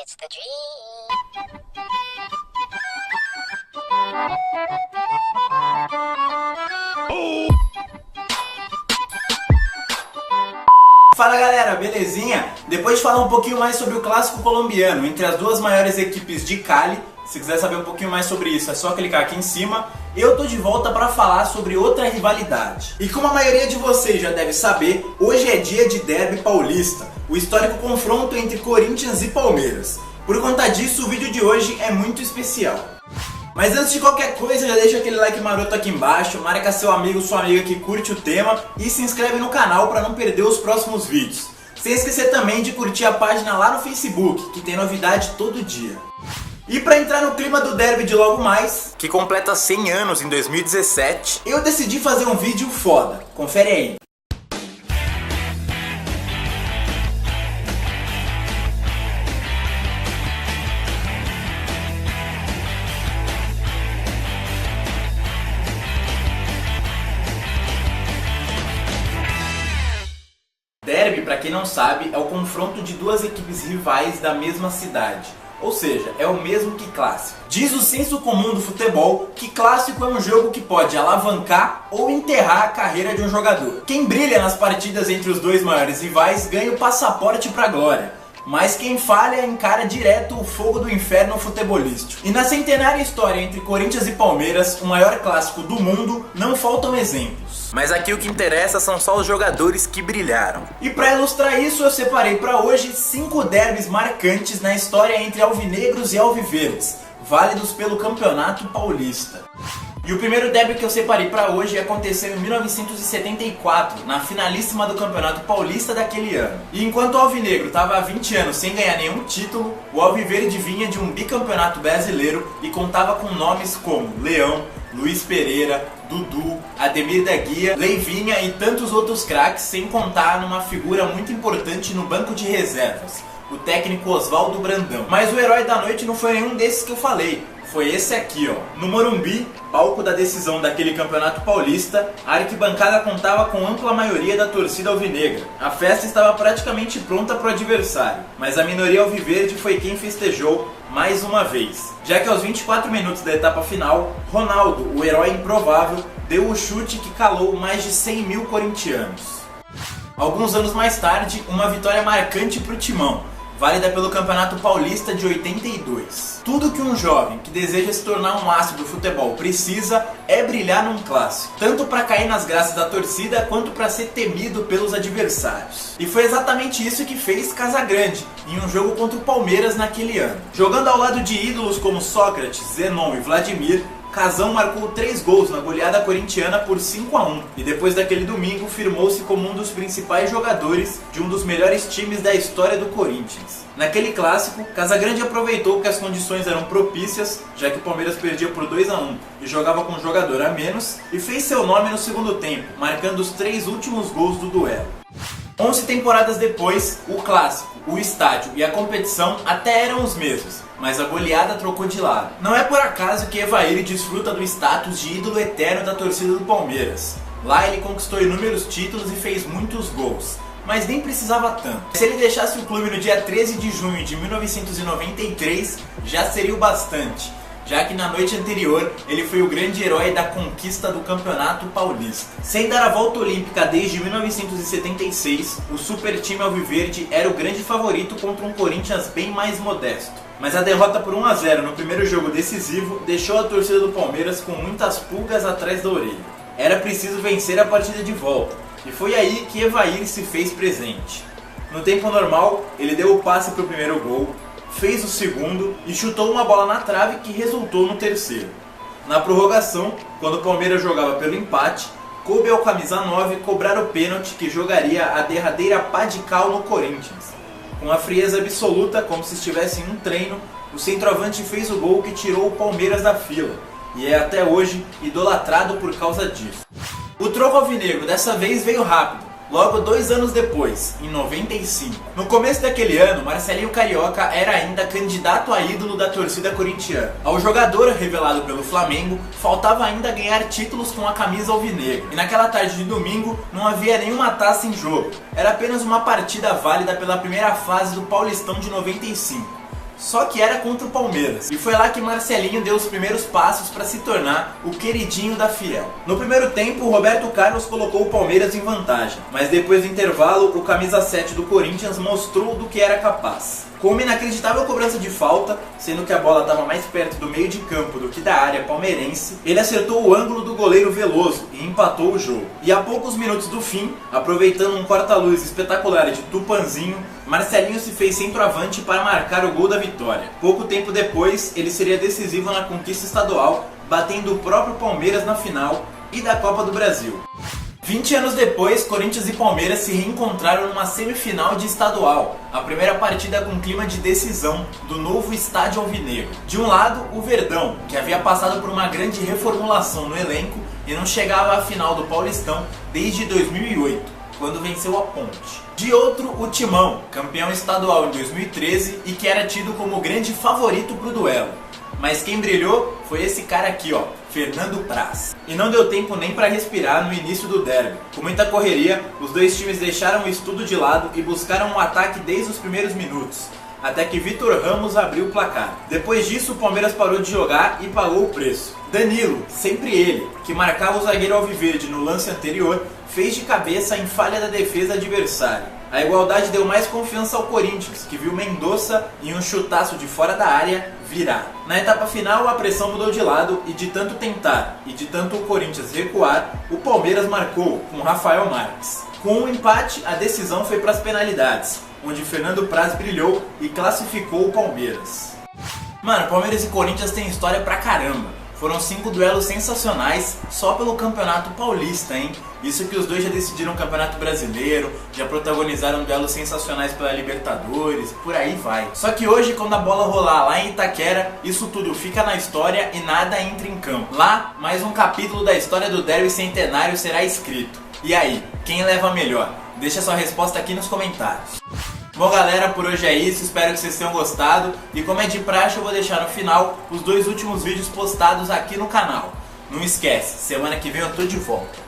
It's the dream. Fala galera, belezinha? Depois de falar um pouquinho mais sobre o clássico colombiano entre as duas maiores equipes de Cali, se quiser saber um pouquinho mais sobre isso é só clicar aqui em cima. Eu tô de volta para falar sobre outra rivalidade. E como a maioria de vocês já deve saber, hoje é dia de Derby Paulista, o histórico confronto entre Corinthians e Palmeiras. Por conta disso, o vídeo de hoje é muito especial. Mas antes de qualquer coisa, já deixa aquele like maroto aqui embaixo, marca seu amigo, sua amiga que curte o tema e se inscreve no canal para não perder os próximos vídeos. Sem esquecer também de curtir a página lá no Facebook, que tem novidade todo dia. E para entrar no clima do derby de logo mais, que completa 100 anos em 2017, eu decidi fazer um vídeo foda. Confere aí. Derby, para quem não sabe, é o confronto de duas equipes rivais da mesma cidade. Ou seja, é o mesmo que clássico. Diz o senso comum do futebol que clássico é um jogo que pode alavancar ou enterrar a carreira de um jogador. Quem brilha nas partidas entre os dois maiores rivais ganha o passaporte para a glória. Mas quem falha encara direto o fogo do inferno futebolístico. E na centenária história entre Corinthians e Palmeiras, o maior clássico do mundo, não faltam exemplos. Mas aqui o que interessa são só os jogadores que brilharam. E para ilustrar isso, eu separei para hoje 5 derbys marcantes na história entre alvinegros e alviverdes, válidos pelo Campeonato Paulista. E o primeiro derby que eu separei para hoje aconteceu em 1974, na finalíssima do Campeonato Paulista daquele ano. E enquanto o alvinegro estava há 20 anos sem ganhar nenhum título, o alviverde vinha de um bicampeonato brasileiro e contava com nomes como Leão, Luiz Pereira, Dudu, Ademir da Guia, Leivinha e tantos outros craques, sem contar numa figura muito importante no banco de reservas, o técnico Oswaldo Brandão. Mas o herói da noite não foi nenhum desses que eu falei. Foi esse aqui, ó. No Morumbi, palco da decisão daquele campeonato paulista, a arquibancada contava com ampla maioria da torcida alvinegra. A festa estava praticamente pronta para o adversário, mas a minoria alviverde foi quem festejou mais uma vez. Já que aos 24 minutos da etapa final, Ronaldo, o herói improvável, deu o chute que calou mais de 100 mil corintianos. Alguns anos mais tarde, uma vitória marcante para o Timão, válida pelo Campeonato Paulista de 82. Tudo que um jovem que deseja se tornar um astro do futebol precisa é brilhar num clássico, tanto para cair nas graças da torcida quanto para ser temido pelos adversários. E foi exatamente isso que fez Casagrande em um jogo contra o Palmeiras naquele ano. Jogando ao lado de ídolos como Sócrates, Zenon e Vladimir, Casão marcou 3 gols na goleada corintiana por 5-1 e depois daquele domingo firmou-se como um dos principais jogadores de um dos melhores times da história do Corinthians. Naquele clássico, Casagrande aproveitou que as condições eram propícias, já que o Palmeiras perdia por 2-1 e jogava com um jogador a menos, e fez seu nome no segundo tempo, marcando os 3 últimos gols do duelo. 11 temporadas depois, o clássico, o estádio e a competição até eram os mesmos, mas a goleada trocou de lado. Não é por acaso que Evair desfruta do status de ídolo eterno da torcida do Palmeiras. Lá ele conquistou inúmeros títulos e fez muitos gols, mas nem precisava tanto. Se ele deixasse o clube no dia 13 de junho de 1993, já seria o bastante, já que na noite anterior ele foi o grande herói da conquista do Campeonato Paulista. Sem dar a volta olímpica desde 1976, o super time alviverde era o grande favorito contra um Corinthians bem mais modesto. Mas a derrota por 1-0 no primeiro jogo decisivo deixou a torcida do Palmeiras com muitas pulgas atrás da orelha. Era preciso vencer a partida de volta, e foi aí que Evair se fez presente. No tempo normal, ele deu o passe para o primeiro gol, fez o segundo e chutou uma bola na trave que resultou no terceiro. Na prorrogação, quando o Palmeiras jogava pelo empate, coube ao camisa 9 cobrar o pênalti que jogaria a derradeira pá de cal no Corinthians. Com a frieza absoluta, como se estivesse em um treino, o centroavante fez o gol que tirou o Palmeiras da fila, e é até hoje idolatrado por causa disso. O troco alvinegro dessa vez veio rápido, logo 2 anos depois, em 95. No começo daquele ano, Marcelinho Carioca era ainda candidato a ídolo da torcida corintiana. Ao jogador revelado pelo Flamengo, faltava ainda ganhar títulos com a camisa alvinegra. E naquela tarde de domingo, não havia nenhuma taça em jogo. Era apenas uma partida válida pela primeira fase do Paulistão de 95. Só que era contra o Palmeiras, e foi lá que Marcelinho deu os primeiros passos para se tornar o queridinho da Fiel. No primeiro tempo, o Roberto Carlos colocou o Palmeiras em vantagem, mas depois do intervalo, o camisa 7 do Corinthians mostrou do que era capaz. Com uma inacreditável cobrança de falta, sendo que a bola estava mais perto do meio de campo do que da área palmeirense, ele acertou o ângulo do goleiro Veloso e empatou o jogo. E a poucos minutos do fim, aproveitando um corta-luz espetacular de Tupanzinho, Marcelinho se fez centroavante para marcar o gol da vitória. Pouco tempo depois, ele seria decisivo na conquista estadual, batendo o próprio Palmeiras na final e da Copa do Brasil. 20 anos depois, Corinthians e Palmeiras se reencontraram numa semifinal de estadual, a primeira partida com clima de decisão do novo estádio alvinegro. De um lado, o Verdão, que havia passado por uma grande reformulação no elenco e não chegava à final do Paulistão desde 2008, quando venceu a Ponte. De outro, o Timão, campeão estadual em 2013 e que era tido como o grande favorito para o duelo. Mas quem brilhou foi esse cara aqui, ó, Fernando Praz. E não deu tempo nem para respirar no início do derby. Com muita correria, os dois times deixaram o estudo de lado e buscaram um ataque desde os primeiros minutos, até que Vitor Ramos abriu o placar. Depois disso, o Palmeiras parou de jogar e pagou o preço. Danilo, sempre ele, que marcava o zagueiro alviverde no lance anterior, fez de cabeça em falha da defesa adversária. A igualdade deu mais confiança ao Corinthians, que viu Mendonça em um chutaço de fora da área virar. Na etapa final, a pressão mudou de lado e de tanto tentar e de tanto o Corinthians recuar, o Palmeiras marcou com Rafael Marques. Com um empate, a decisão foi para as penalidades, onde Fernando Praz brilhou e classificou o Palmeiras. Mano, Palmeiras e Corinthians têm história pra caramba. Foram 5 duelos sensacionais só pelo Campeonato Paulista, hein? Isso que os dois já decidiram o Campeonato Brasileiro, já protagonizaram duelos sensacionais pela Libertadores, por aí vai. Só que hoje, quando a bola rolar lá em Itaquera, isso tudo fica na história e nada entra em campo. Lá, mais um capítulo da história do derby centenário será escrito. E aí, quem leva a melhor? Deixa sua resposta aqui nos comentários. Bom galera, por hoje é isso, espero que vocês tenham gostado e como é de praxe eu vou deixar no final os 2 últimos vídeos postados aqui no canal. Não esquece, semana que vem eu tô de volta.